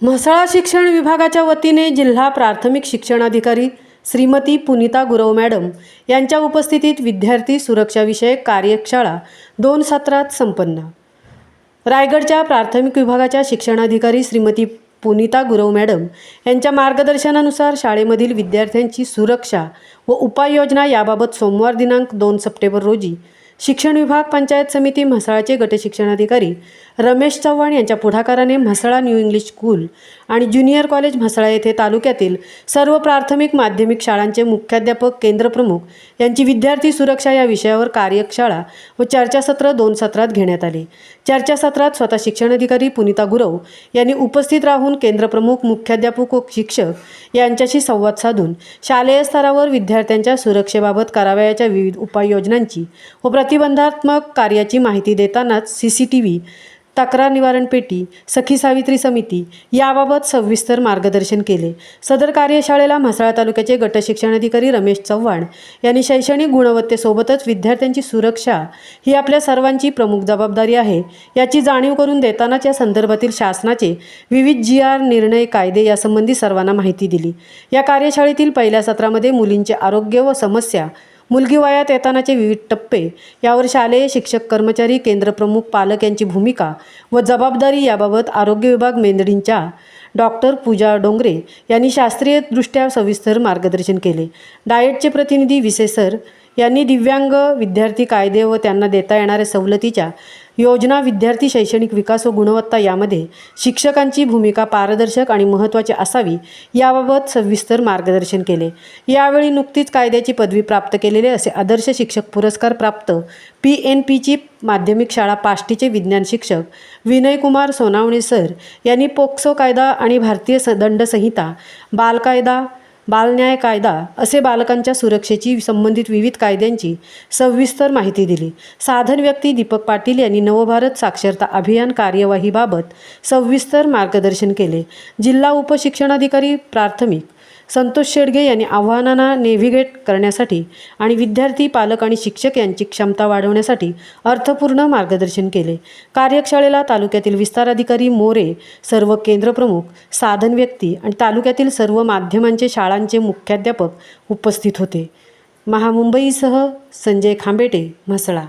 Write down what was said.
म्हसळा शिक्षण विभागाच्या वतीने जिल्हा प्राथमिक शिक्षणाधिकारी श्रीमती पुनीता गुरव मॅडम यांच्या उपस्थितीत विद्यार्थी सुरक्षाविषयक कार्यशाळा 2 सत्रात संपन्न। रायगडच्या प्राथमिक विभागाच्या शिक्षणाधिकारी श्रीमती पुनीता गुरव मॅडम यांच्या मार्गदर्शनानुसार शाळेमधील विद्यार्थ्यांची सुरक्षा व उपाययोजना याबाबत सोमवार दिनांक 2 सप्टेंबर रोजी शिक्षण विभाग पंचायत समिती म्हसळाचे गट शिक्षणाधिकारी रमेश चव्हाण यांच्या पुढाकाराने म्हसळा न्यू इंग्लिश स्कूल आणि ज्युनियर कॉलेज म्हसळा येथे तालुक्यातील सर्व प्राथमिक माध्यमिक शाळांचे मुख्याध्यापक केंद्रप्रमुख यांची विद्यार्थी सुरक्षा या विषयावर कार्यशाळा व चर्चासत्र 2 सत्रात घेण्यात आले। चर्चासत्रात स्वतः शिक्षणाधिकारी पुनीता गुरव यांनी उपस्थित राहून केंद्रप्रमुख, मुख्याध्यापक व शिक्षक यांच्याशी संवाद साधून शालेय स्तरावर विद्यार्थ्यांच्या सुरक्षेबाबत करावयाच्या विविध उपाययोजनांची व प्रतिबंधात्मक कार्याची माहिती देतानाच CCTV, तक्रार निवारण पेटी, सखी सावित्री समिती याबाबत सविस्तर मार्गदर्शन केले। सदर कार्यशाळेला म्हसळा तालुक्याचे गट शिक्षणाधिकारी रमेश चव्हाण यांनी शैक्षणिक गुणवत्तेसोबतच विद्यार्थ्यांची सुरक्षा ही आपल्या सर्वांची प्रमुख जबाबदारी आहे याची जाणीव करून देतानाच या संदर्भातील शासनाचे विविध GR, निर्णय, कायदे यासंबंधी सर्वांना माहिती दिली। या कार्यशाळेतील पहिल्या सत्रामध्ये मुलींचे आरोग्य व समस्या, मुलगी वयात येतानाचे विविध टप्पे यावर शालेय शिक्षक, कर्मचारी, केंद्रप्रमुख, पालक यांची भूमिका व जबाबदारी याबाबत आरोग्य विभाग मेंदडींच्या डॉक्टर पूजा डोंगरे यांनी शास्त्रीयदृष्ट्या सविस्तर मार्गदर्शन केले। डाएटचे प्रतिनिधी विसे सर यांनी दिव्यांग विद्यार्थी कायदे व त्यांना देता येणाऱ्या सवलतीच्या योजना, विद्यार्थी शैक्षणिक विकास व गुणवत्ता यामध्ये शिक्षकांची भूमिका पारदर्शक आणि महत्त्वाची असावी याबाबत सविस्तर मार्गदर्शन केले। यावेळी नुकतीच कायद्याची पदवी प्राप्त केलेले असे आदर्श शिक्षक पुरस्कार प्राप्त PNPची माध्यमिक शाळा पाष्टीचे विज्ञान शिक्षक विनय कुमार सोनावणे सर यांनी पोक्सो कायदा आणि भारतीय दंड संहिता, बाल कायदा, बालन्याय कायदा असे बालकांच्या सुरक्षेची संबंधित विविध कायद्यांची सविस्तर माहिती दिली। साधन व्यक्ती दीपक पाटील यांनी नवभारत साक्षरता अभियान कार्यवाहीबाबत सविस्तर मार्गदर्शन केले। जिल्हा उपशिक्षणाधिकारी प्राथमिक संतोष शेडगे यांनी आव्हानांना नेव्हिगेट करण्यासाठी आणि विद्यार्थी, पालक आणि शिक्षक यांची क्षमता वाढवण्यासाठी अर्थपूर्ण मार्गदर्शन केले। कार्यशाळेला तालुक्यातील विस्तार अधिकारी मोरे, सर्व केंद्रप्रमुख, साधन व्यक्ती आणि तालुक्यातील सर्व माध्यमांचे शाळांचे मुख्याध्यापक उपस्थित होते। महामुंबईसह संजय खांबेटे, म्हसळा।